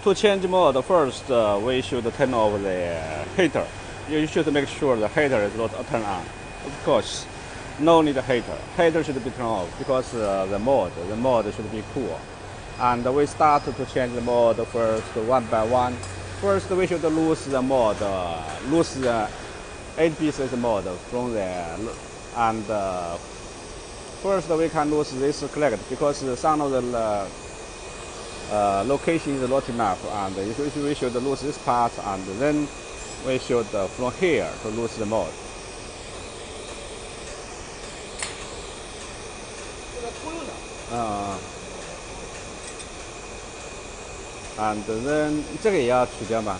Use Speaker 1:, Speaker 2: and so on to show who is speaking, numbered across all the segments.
Speaker 1: To change mode, first we should turn off the heater. You should make sure the heater is not turned on. Of course, no need heater. Heater should be turned off because the mode should be cool. And we start to change the mode first one by one. First we should lose the mode, lose the 8 pieces mode from there. And first we can lose this collect because some of the location is not enough, and we should lose this part, and then we should from here to lose the mode. And then 这个也要取掉吗？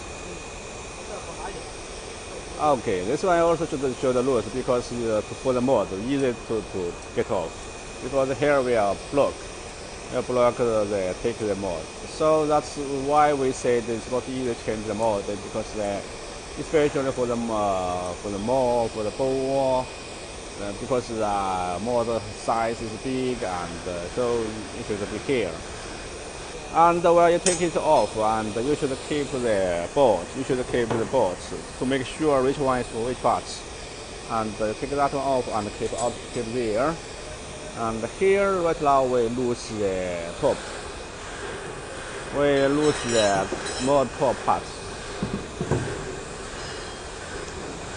Speaker 1: Okay, this one also should lose because for the mode easy to get off, because here we are block the take the mode. So that's why we said it's not easy to change the mode, because especially for the mode, for the bow, because the mode size is big, and so you should be here. And when you take it off, and you should keep the bolt. You should keep the bolts to make sure which one is for which parts. And take that one off and keep there. And here, right now, we lose the top. We lose the more top parts.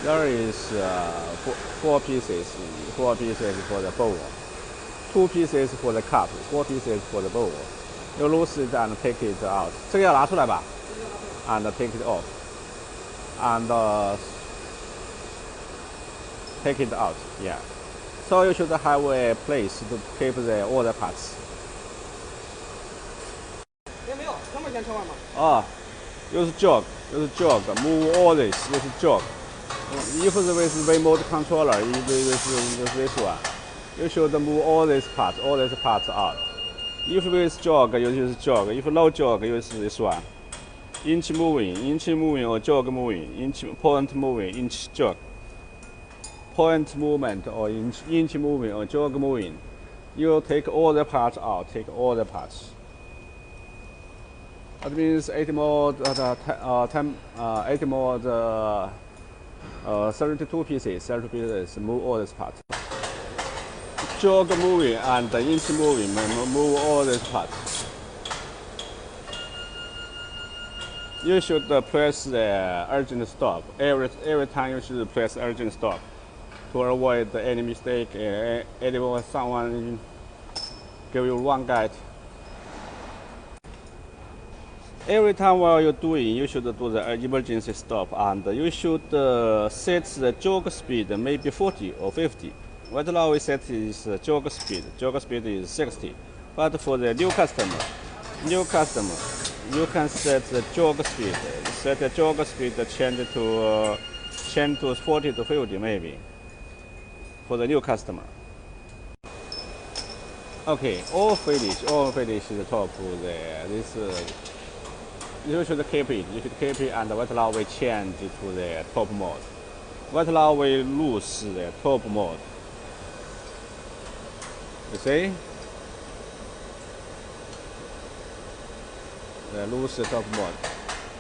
Speaker 1: There is 4 pieces. 4 pieces for the bowl. 2 pieces for the cup. 4 pieces for the bowl. You lose it and take it out. 这个要拿出来吧 and take it off. And take it out. Yeah. So you should have a place to keep all the parts.
Speaker 2: 没有，他们先吃完吗？
Speaker 1: use jog. Move all this. Use jog. If with remote controller, use this one. You should move all these parts out. If with jog, you use jog. If no jog, use this one. Inch moving or jog moving. Inch point moving, inch jog. Point movement or inch moving or jog moving. You take all the parts out. Take all the parts. That means 8 mode, 8 mode, 32 pieces. Move all these parts. Jog moving and inch moving, move all these parts. You should press the urgent stop. Every time you should press urgent stop to avoid any mistake. Anyone, someone give you wrong guide. Every time while you're doing, you should do the emergency stop, and you should set the jog speed maybe 40 or 50. Right now we set is jog speed. Jog speed is 60. But for the new customer, you can set the jog speed. Set the jog speed change to 40 to 50 maybe. For the new customer. Okay, all finish the top there. This you should keep it. You should keep it, and right now we change to the top mode. Right now we lose the top mode. You see? The lose the top mode.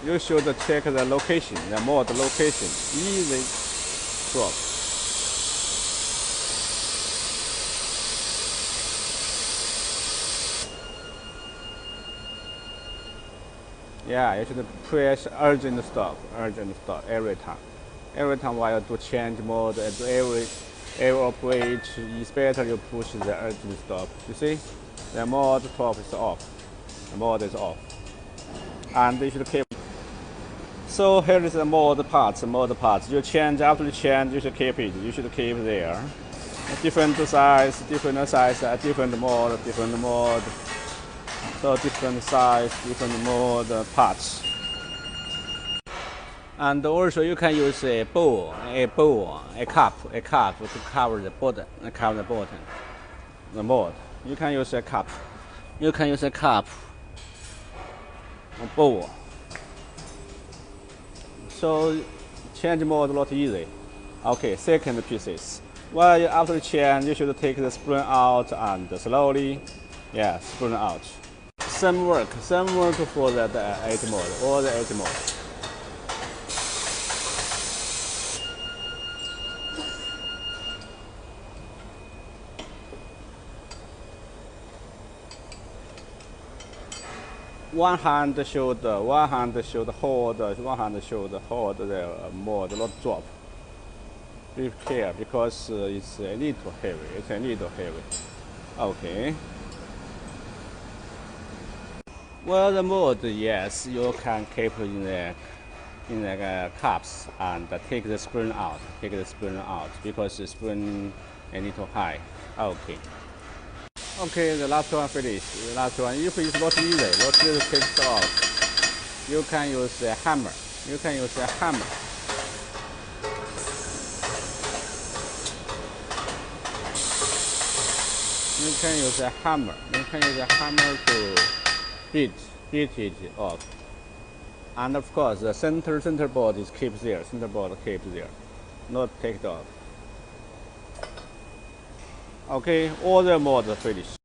Speaker 1: You should check the location, the mode location. Easy drop. Yeah, you should press urgent stop every time. Every time while you do change mode, and every operate, it's better you push the urgent stop. You see? The mode top is off. The mode is off. And you should keep. So here is the mode parts. You change, after you change, you should keep it. You should keep there. Different size, different mode. So different size, different mode parts. And also you can use a bowl, a cup to cover the bottom, the mode. You can use a cup. A bowl. So change mode not easy. Okay, second pieces. Well, after change, you should take the spring out and slowly, yeah, spring out. Same work for the 8 mode, all the 8 mode. One hand should hold, one hand should hold the mode, not drop. Be careful because it's a little heavy. It's a little heavy. Okay. Well, the mode, yes, you can keep in the cups and take the spring out. Take the spring out because the spring a little high. Okay. Okay, the last one finished. The last one, if it's not easy to take it off, you can use a hammer. You can use a hammer. You can use a hammer. You can use a hammer to beat it off. And of course, the center board is keeps there. Center board keeps there, not take it off. Okay, all the modes are finished.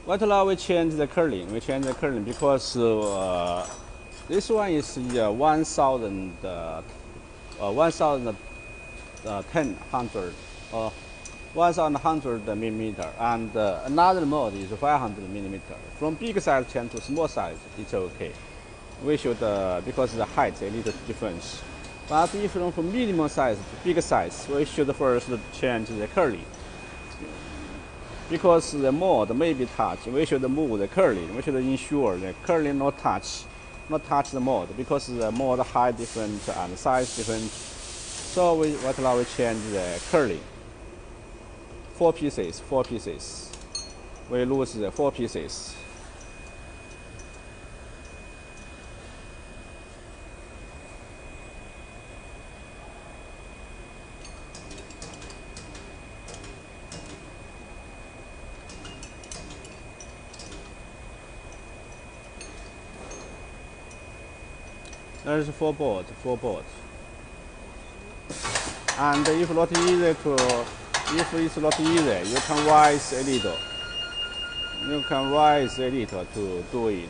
Speaker 1: What now we change the curling? We change the curling because this one is 1,000, 1,100 millimeter, and another mode is 500 millimeter. From big size change to small size, it's okay. We should because the height a little difference. But if from minimum size to big size, we should first change the curling. Because the mode may be touched, we should move the curling. We should ensure the curling not touch the mode because the mode height different and size different. So what now we change the curling. 4 pieces. We lose the 4 pieces. There's 4 boards. And if it's not easy, you can rise a little. You can rise a little to do it.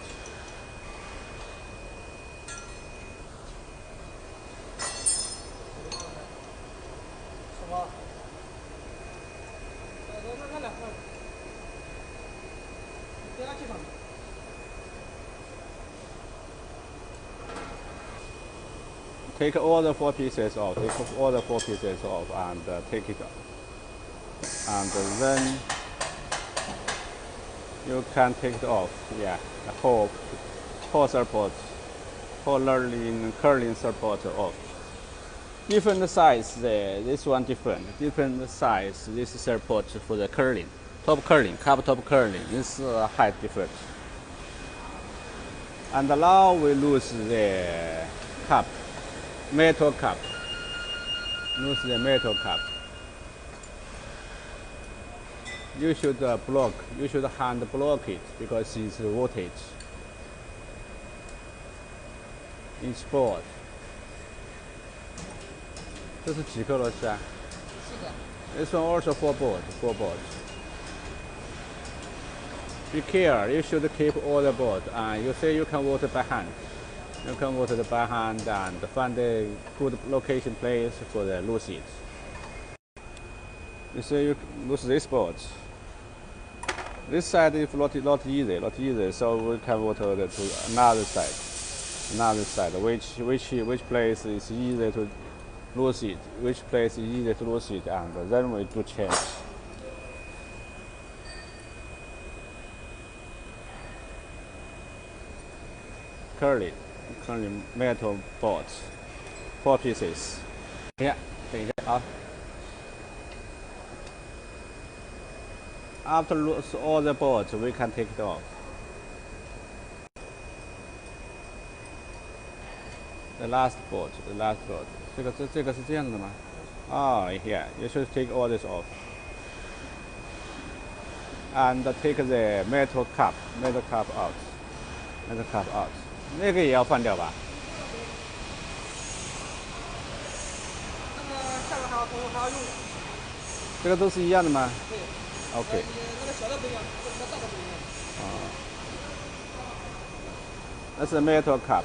Speaker 1: Take all the 4 pieces off. Take all the 4 pieces off and take it off. And then you can take it off. Yeah, the whole support, whole curling support off. Different size. This one different size. This support for the curling, top curling, cup top curling. This height different. And now we lose the cup. Metal cup. Lose the metal cup. You should block. You should hand block it because it's voltage. Each board. 这是几颗螺丝啊？ This one also 4 boards. Be careful. You should keep all the boards. You say you can water by hand. You can water it by hand and find a good location place for the loose it. You say you lose this board. This side is not easy, so we can water it to another side, which place is easy to lose it, and then we do change. Curling metal boards, 4 pieces. 等一下啊。After lose all the boards, we can take it off. The last board. 这个是这样的吗？ Oh, yeah. You should take all this off. And take the metal cup out. 那个也要换掉吧？
Speaker 2: 那个下面还要用。
Speaker 1: 这个都是一样的吗？
Speaker 2: 对。
Speaker 1: OK。
Speaker 2: 那个小的不一样，那个大的不一样。
Speaker 1: That's a metal cap.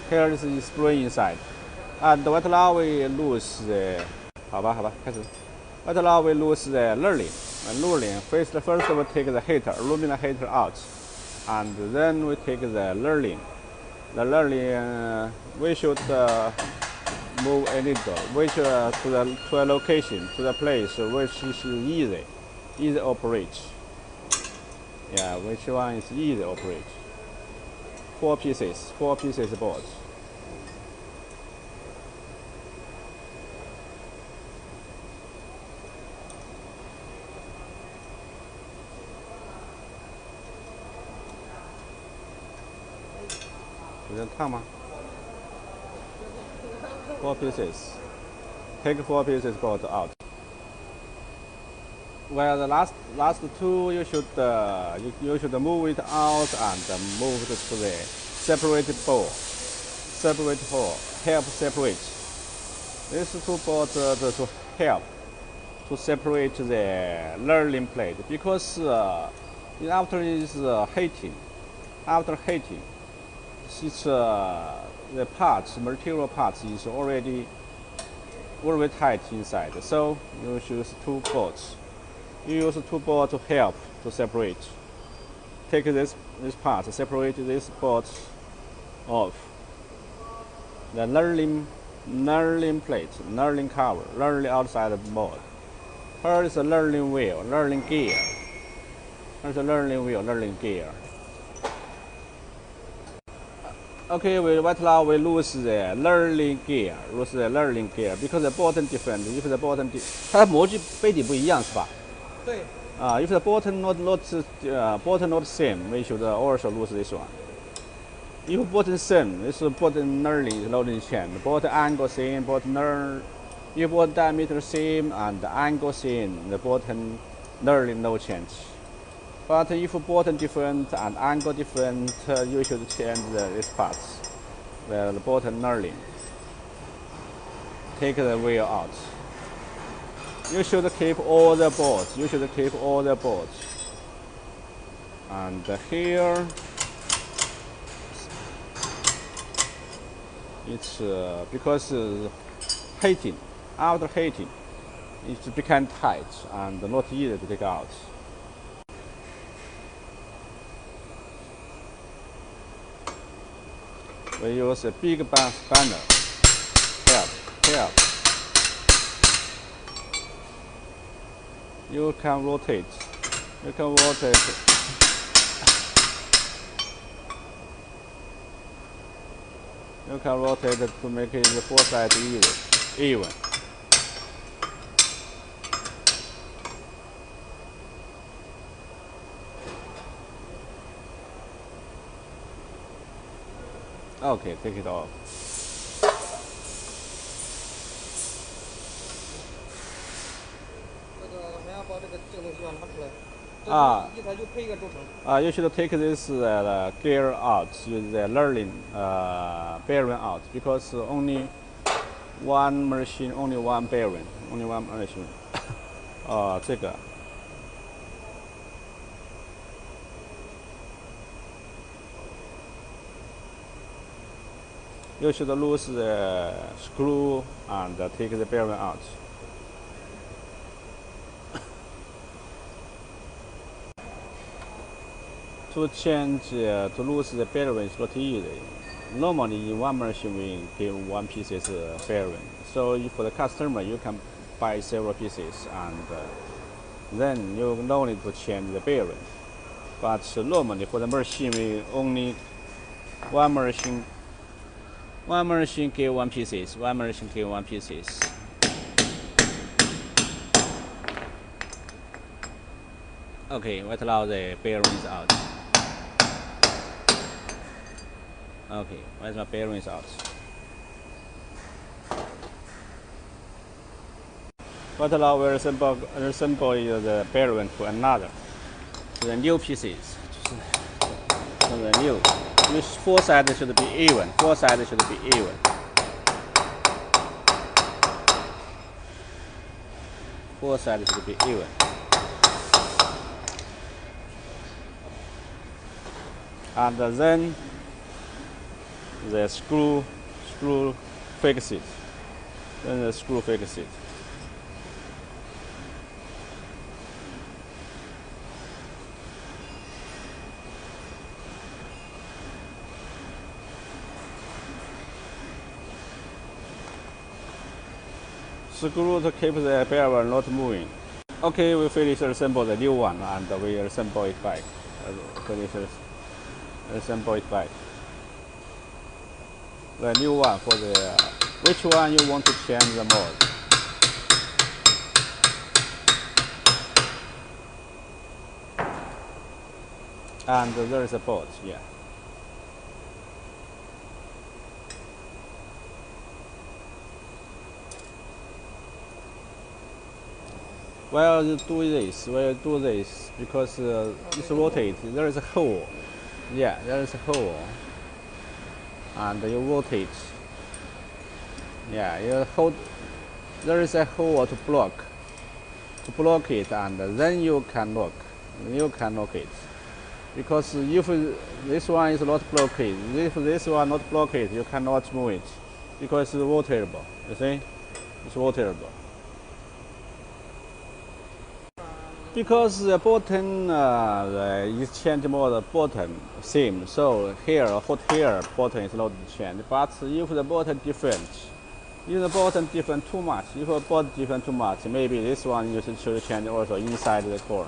Speaker 1: Here is the spring inside. And what now we lose the 好吧，开始。What now we lose the learning. First we take the heater, aluminum heater out, and then we take the learning. The learning we should move a little, which to a location, to the place which is easy operate. Yeah, which one is easy operate? 4 pieces board.有点烫吗？ 4 pieces. Take 4 pieces board out. Well, the last two you should move it out and move it to the separate hole. Help separate. These two boards to help to separate the learning plate because after is heating, it's the material parts is already very tight inside. So you use 2 boards. You use 2 boards to help to separate. Take this part, separate this board off. The learning plate, learning cover, learning outside the board. Here is a learning wheel, learning gear. Here's a learning wheel, learning gear. Okay, right now we lose the learning gear, because the bottom different. If the bottom, 它的模具杯底不一样是吧？
Speaker 2: 对。
Speaker 1: If the bottom not same, we should also lose this one. If bottom same, this bottom learning chain. The bottom angle same, if bottom diameter same and the angle same, the bottom learning no change. But if bottom different and angle different, you should change these parts, the bottom learning. Take the wheel out. You should keep all the boards. And here, it's because heating. After heating, it become tight and not easy to take out. We use a big spanner. Help. You can rotate. You can rotate it to make it the 4 sides even. Okay, take it off.
Speaker 2: 还要把这个东西要拿出来。一台就配一个轴承。
Speaker 1: You should take this gear out, use the learning bearing out, because only one machine, only one bearing, only one machine. 这个。You should lose the screw and take the bearing out. To lose the bearing is not easy. Normally, in one machine we give 1 piece bearing. So for the customer, you can buy several pieces, and then you no need to change the bearing. But normally for the machine, we only one machine give 1 pieces. Okay, right now the bearing is out. Okay, right now bearing is out. Right now we assemble the bearing to another. The new pieces. The new. 4 sides should be even. 4 sides should be even. and then the screw fix it. Then the screw fix it. Screw to keep the bevel not moving. Okay, we finish assemble the new one and we assemble it back. Assemble it back. The new one for the which one you want to change the mode. And there is a port, yeah. Well, you do this. Well, do this because it's rotate. There is a hole. Yeah, there is a hole, and you rotate. Yeah, you hold. There is a hole to block it, and then you can lock. You can lock it. Because if this one is not blocked, if this one not blocked, you cannot move it, because it's rotatable. You see, it's rotatable. Because the button, the exchange mode button same, so here, hot here button is not changed. But if the button different, if the button different too much, if the button different too much, maybe this one you should change also inside the core,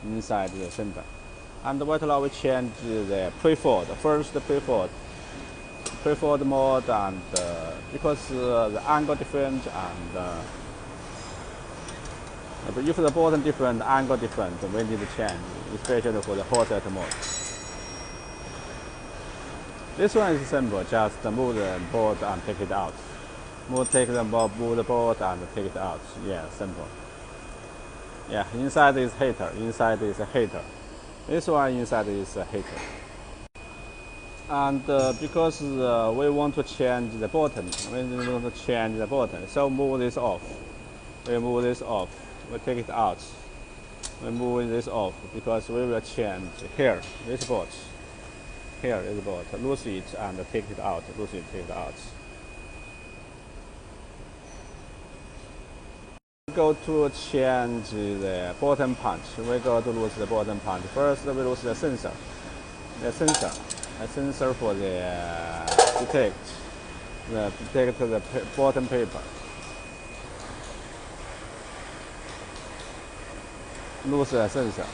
Speaker 1: inside the center. And what now we change the preferred, first the preferred mode, and because the angle different and if the button different, angle different, we need to change, especially for the hot set mode. This one is simple, just move the board and take it out. Move the board and take it out. Yeah, simple. Yeah, inside is heater, inside is a heater. This one inside is a heater. And because we want to change the button, so move this off. We move this off. We take it out. We move this off because we will change here. This board. Here is the board. Lose it and take it out. Lose it, take it out. Go to change the bottom punch. We go to lose the bottom punch. First, we lose the sensor. A sensor for the detect the bottom paper. Lose the sensor.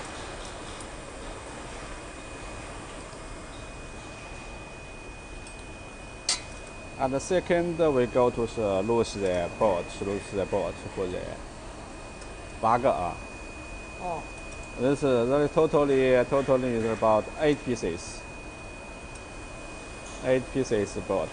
Speaker 1: And the second, we go to lose the board for the bug.
Speaker 2: Oh.
Speaker 1: This totally is about 8 pieces. 8 pieces board.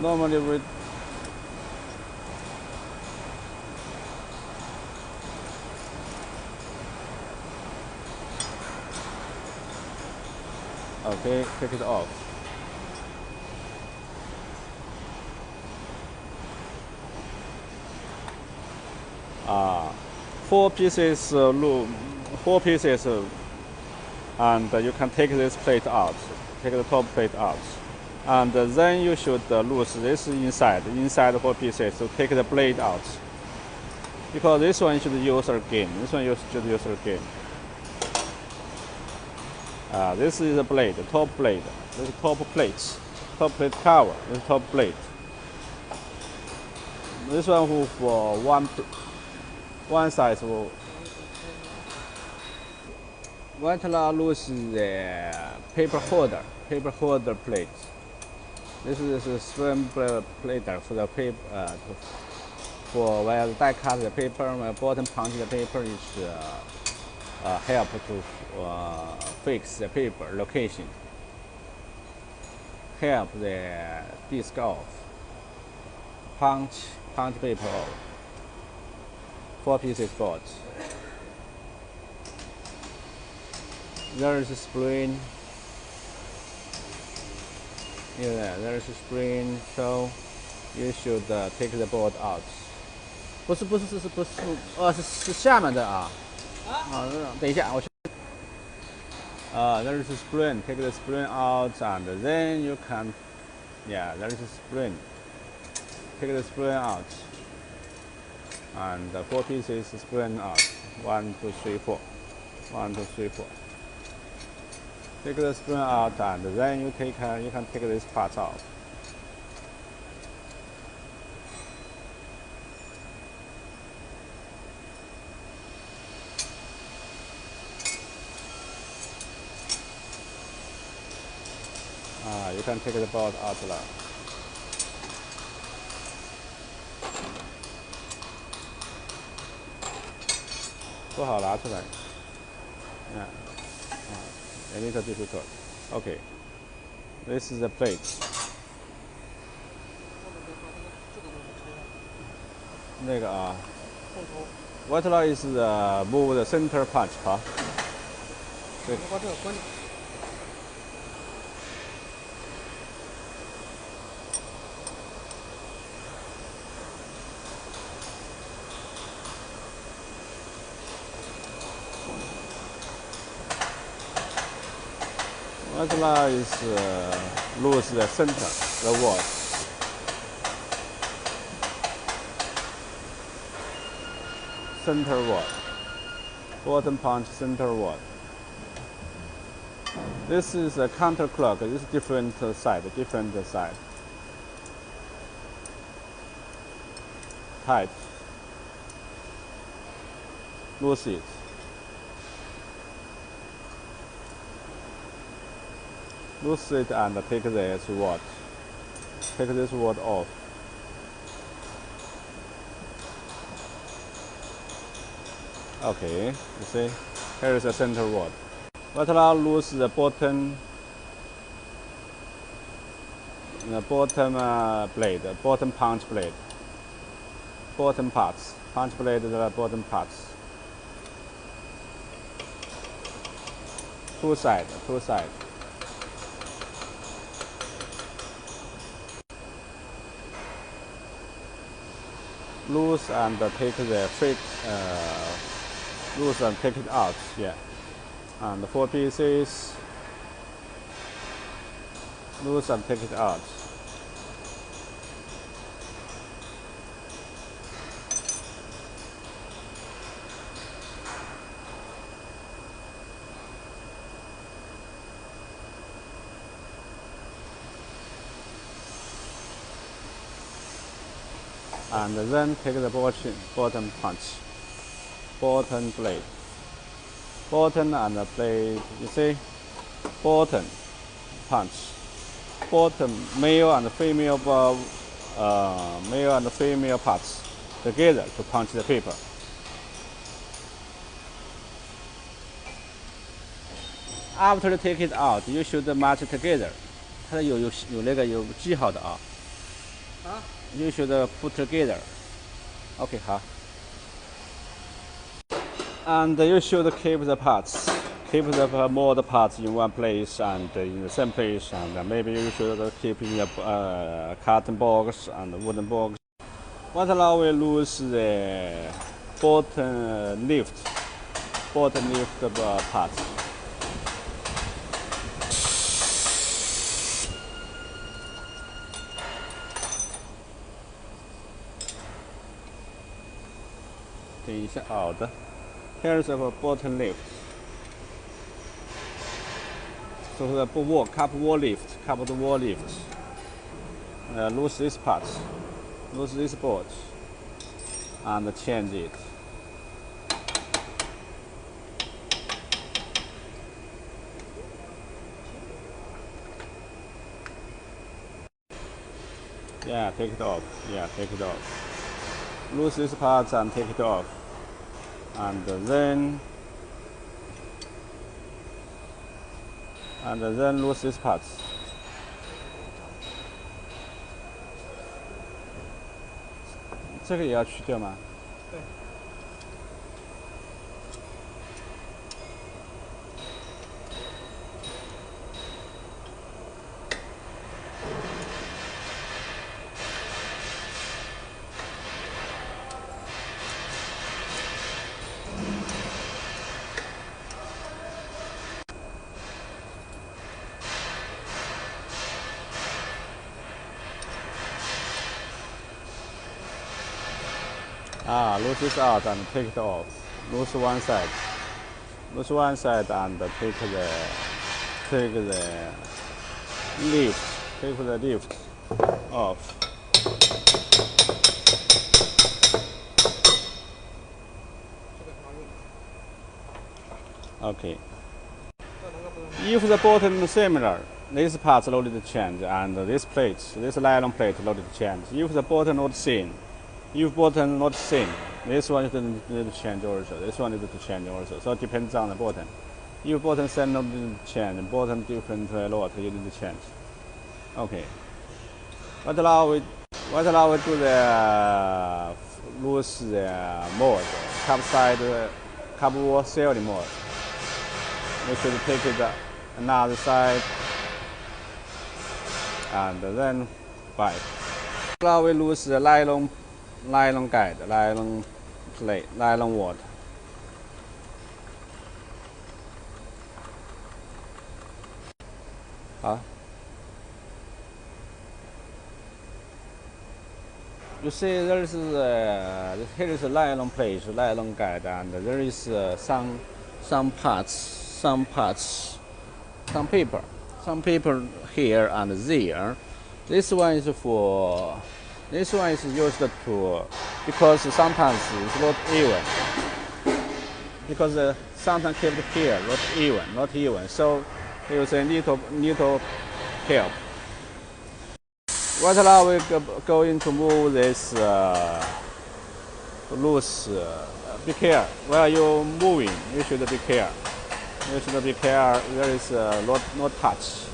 Speaker 1: Normally we okay, take it off. Four pieces, and you can take this plate out, take the top plate out. And then you should lose this inside 4 pieces to take the blade out. Because this one should use again. This is the blade, the top blade. This is top plate cover. This is top blade. This one for one size will. What now lose the paper holder plate. This is a swim plate for the paper, for where the die cut the paper, where bottom punch the paper is help to fix the paper location. Help the disc off. Punch paper off. 4 pieces board. There is a spring. Yeah, there is a spring, so you should take the board out. 不是，是下面的啊。啊，等一下，我去。there is a spring. Take the spring out, and then you can. Yeah, there is a spring. Take the spring out, and 4 pieces spring out. 1, 2, 3, 4. 1, 2, 3, 4. Take the spring out, and then you can take this part off. You can take the board out now. 不好拿出来。A little difficult. Okay. This is the plate. 那个啊。What now is move the center punch 好。对。
Speaker 2: 把这个关掉。
Speaker 1: What now is lose the center, the wall. Center wall. Bottom punch, center wall. This is a counterclock. This is different side. Tight. Loose it. Loose it and take this word. Take this word off. Okay, you see, here is a center word. But now loose the bottom blade, bottom punch blade, bottom parts, punch blade, the bottom parts. Two side. Loose and take the fit. Loose and take it out. Yeah. And the 4 pieces. Loose and take it out. And then take the bottom punch, bottom blade, bottom and the blade. You see, bottom punch, bottom male and female parts together to punch the paper. After you take it out, you should match it together. 它有那个有记号的啊。You should put together. Okay, 好。And you should keep the parts. Keep the mold parts in one place and in the same place. And maybe you should keep in a carton box and wooden box. What now we lose the bottom lift parts. Here's a bottom lift. So the cupboard wall lift. Lose this part, lose this board, and change it. Yeah, take it off. Lose this part and take it off. And then lose this part. This 也要去掉吗？
Speaker 2: 对。
Speaker 1: Loose this out and take it off. Loose one side. Loose one side and take the lift. Take the lift off. Okay. If the bottom is similar, this part loaded to change, and this nylon plate loaded to change. If the bottom not same, this one need to change also. This one need to change also. So it depends on the bottom. If bottom same not need to change, bottom different lot you need to change. Okay. What now we do the loose the mold, cup wall sealing mold. We should take it another side and then bind. Now we lose the nylon guide, nylon plate, nylon wad. You see, there is here is a nylon plate, nylon guide, and there is some paper here and there. This one is used to because sometimes it's not even. Because sometimes kept here not even. So use a little help. Right now we're going to move this loose. Be careful where you're moving. You should be careful. You should be careful. There is not touch.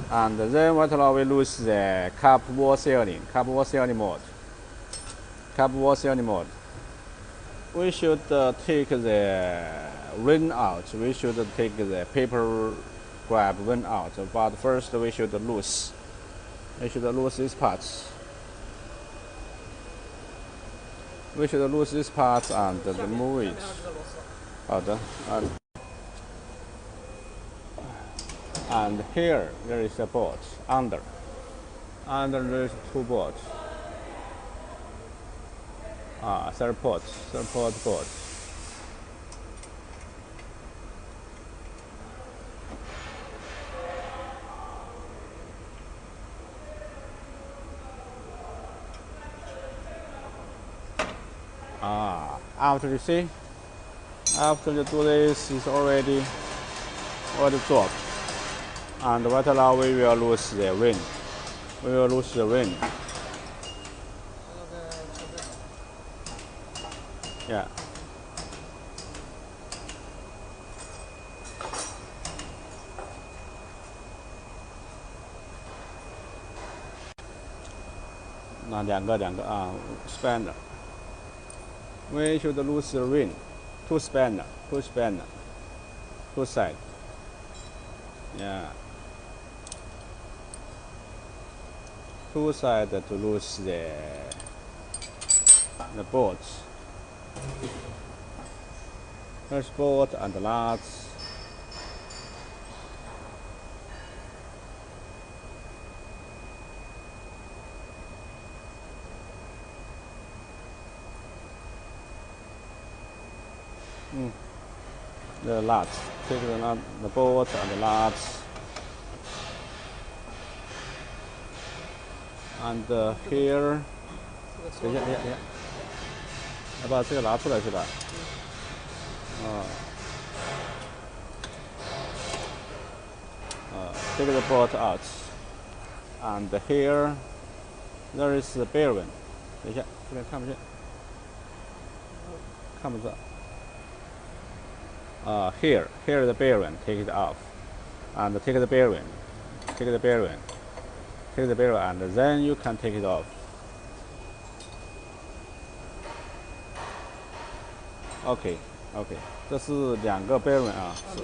Speaker 1: And then what now we lose the cup wall sealing mode. We should take the ring out. We should take the paper grab ring out. But first we should lose. We should lose these parts. We should lose this part and remove it. 好的 And here there is a bolt under there is two bolts. Support bolt. After you see, after you do this, it's already dropped. And what now we will lose the ring. Yeah.那两个spanner. We should lose the ring. Two spanner, two side. Yeah. Two side to lose the bolts. First bolt and the last. The nuts, take the bolt and the nuts, and here， 等一下，要把这个拿出来是吧？take the bolt out, and here there is the bearing。等一下，这边看不见，看不到。Here the bearing, take it off, and take the bearing, and then you can take it off. Okay, 这是两个 bearing 啊，是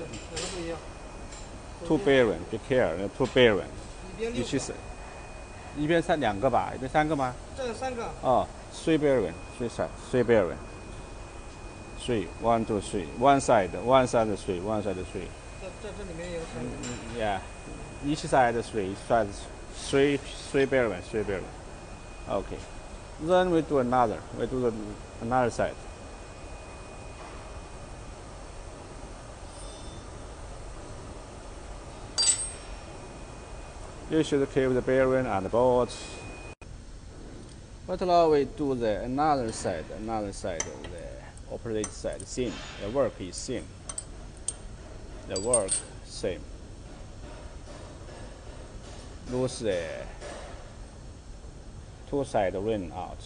Speaker 1: 2 bearing, be careful, 2 bearing. 一边两个吧，一边三个吗？
Speaker 2: 这有3个。
Speaker 1: 3 bearing, 3 bearing. 3, 1, 2, 3. One side 3, one side 3.
Speaker 2: 这里面也有3个。
Speaker 1: Yeah, each side 3, each side Three bearings. Okay. Then we do another. We do another side. You should keep the bearing and the bolts. But now we do the another side of the opposite side. Same. The work is same. The work same. Lose the two side ring out.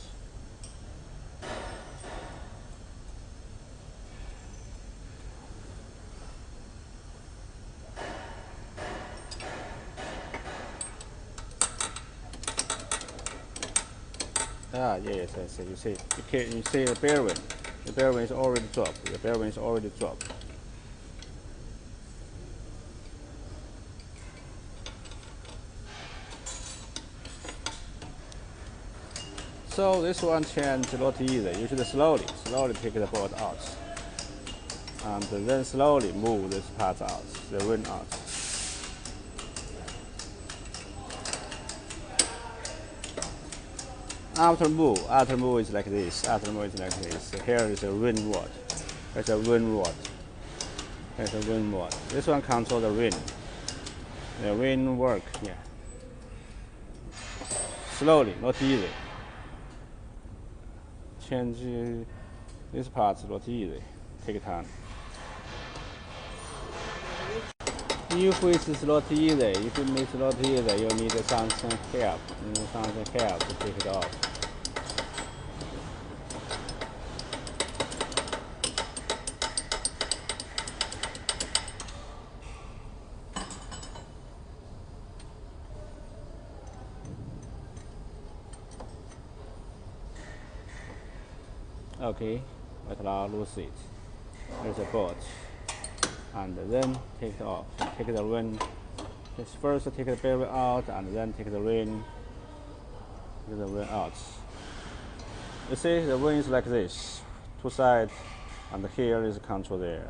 Speaker 1: Yes, I see. You see the bearing. The bearing is already dropped. So this one change not easy. You should slowly take the bolt out, and then slowly move this part out, the ring out. After move is like this. Here is a ring rod. There's a ring rod. This one controls the ring. The ring work here. Slowly, not easy. Change this part not easy. Take time. If it is not easy, you need something help. To take it off. Okay, but now lose it. There's a bolt, and then take it off. Take the ring. First take the bearing out, and then take the ring. Out. You see, the ring is like this, two sides, and here is control the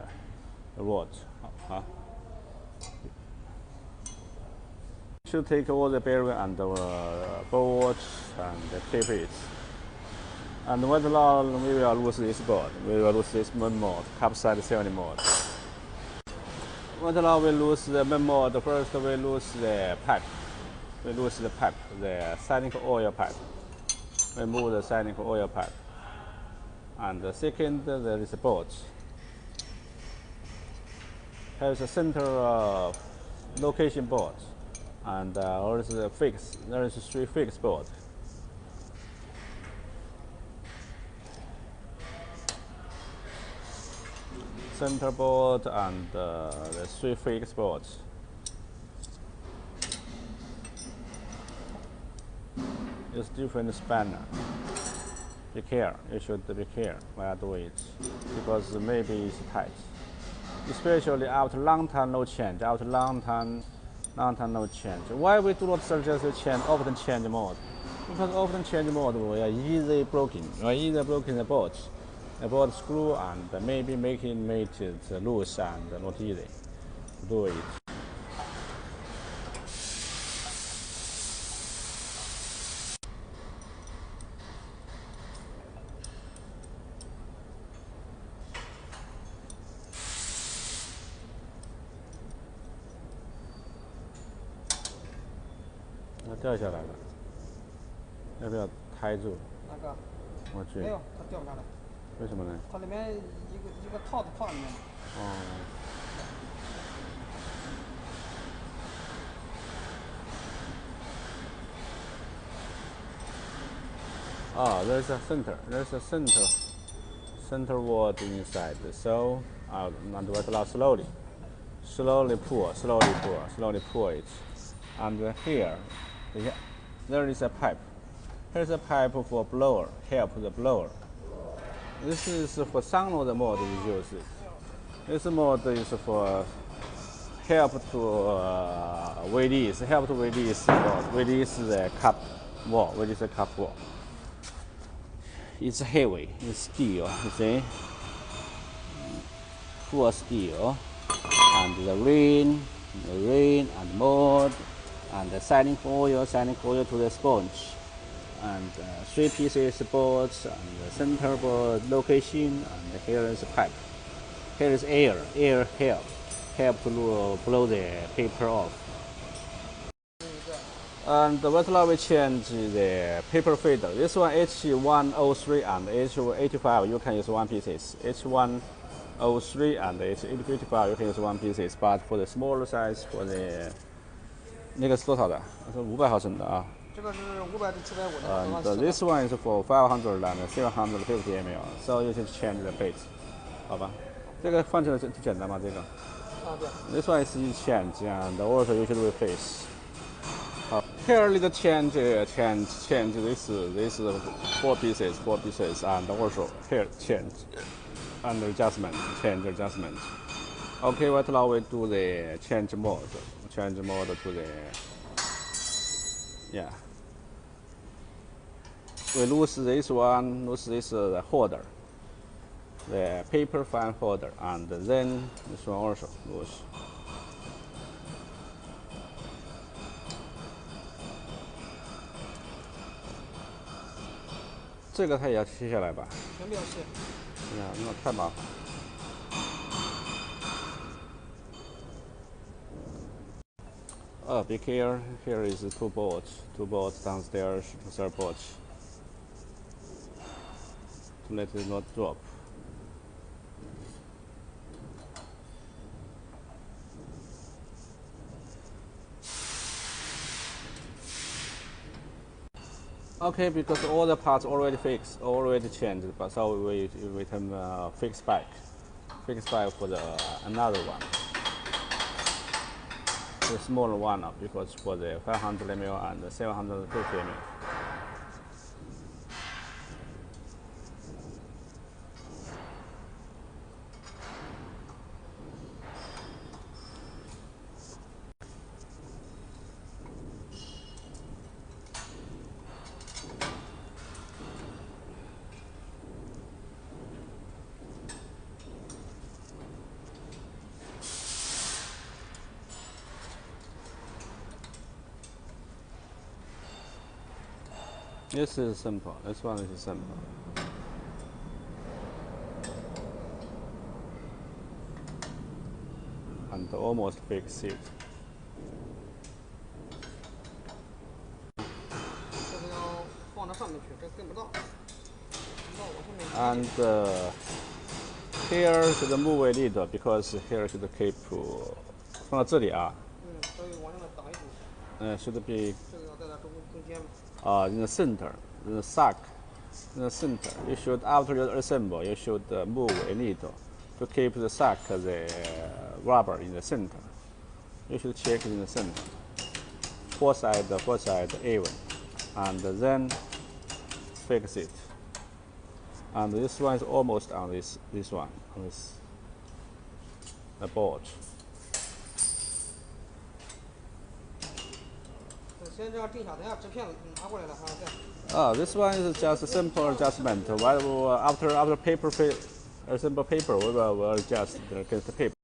Speaker 1: rod. Should take all the bearing and the bolts and keep it. And whether now we will lose this board, we will lose this main mode, capside 70 mode. Whether now we lose the main mode, first we lose the pipe. The cyclic oil pipe. We move the cyclic oil pipe. And the second, there is a bolt. There's a center location board. And there is a fix. There is 3 fixed boards. Center board and the 3 fixed boards. It's different spanner. Be careful. You should be careful while doing it, because maybe it's tight. Especially after long time no change. Why we do not suggest to often change mode? Because often change mode we are easily broken. The bolt screw, and maybe make it loose and not easy to do it.它掉下来了，要不要抬住？
Speaker 2: 那个
Speaker 1: 我去。
Speaker 2: 没有，它掉不下来。
Speaker 1: 为什么呢？
Speaker 2: 它里面一个套子放里面。
Speaker 1: There's a center word inside. So and what allow slowly pull it. And here, there is a pipe. Here's a pipe for blower. Help the blower. This is for some of the mode we use it. This mode is for help to release the cup wall. It's heavy. It's steel. You see, full steel, and the ring and mode and and the sanding foil to the sponge, and 3 pieces boards, and the center board location, and here is a pipe. Here is air help to blow the paper off. And what now we change the paper feeder. This one H103 and H85 you can use 1 pieces. H103 and H855 you can use 1 pieces. But for the smaller size, for the 那个是多少的？是500毫升的啊。
Speaker 2: 这个是500至750的。
Speaker 1: And this one is for 500 and 750 ml. So you should change the plate. 好吧，这个放起来就简单嘛，这个。
Speaker 2: 啊对。
Speaker 1: This one is you change and also you should replace. Here little change this 4 pieces and also here change and adjustment. Okay, what now we do the change mode to the we lose this holder, the paper fan holder, and then this one also lose. 这个它也要切下来吧？
Speaker 2: 全部要切。
Speaker 1: 哎呀，那太麻烦。Be careful. Here is 2 bolts downstairs to support to let it not drop. Okay, because all the parts already fixed, already changed, but so we can fix back for the another one, the smaller one, because for the 500 ml and the 750 ml. This is simple. This one is simple. And almost fix it.
Speaker 2: 这个要放到上面去，这跟不到。
Speaker 1: And here should move a little because here should keep 放到这里啊。
Speaker 2: 所以往上面打一股。
Speaker 1: should be
Speaker 2: 这个要在它中间。
Speaker 1: in the center, in the sack, in the center. You should, after you assemble, you should move a little to keep the sack, the rubber in the center. You should check in the center. Four side even, and then fix it. And this one is almost on this one, on this the board.
Speaker 2: 先这样定下，等下纸片拿过来了还要再。
Speaker 1: This one is just a simple adjustment. While after paper assemble paper, we will adjust against the paper.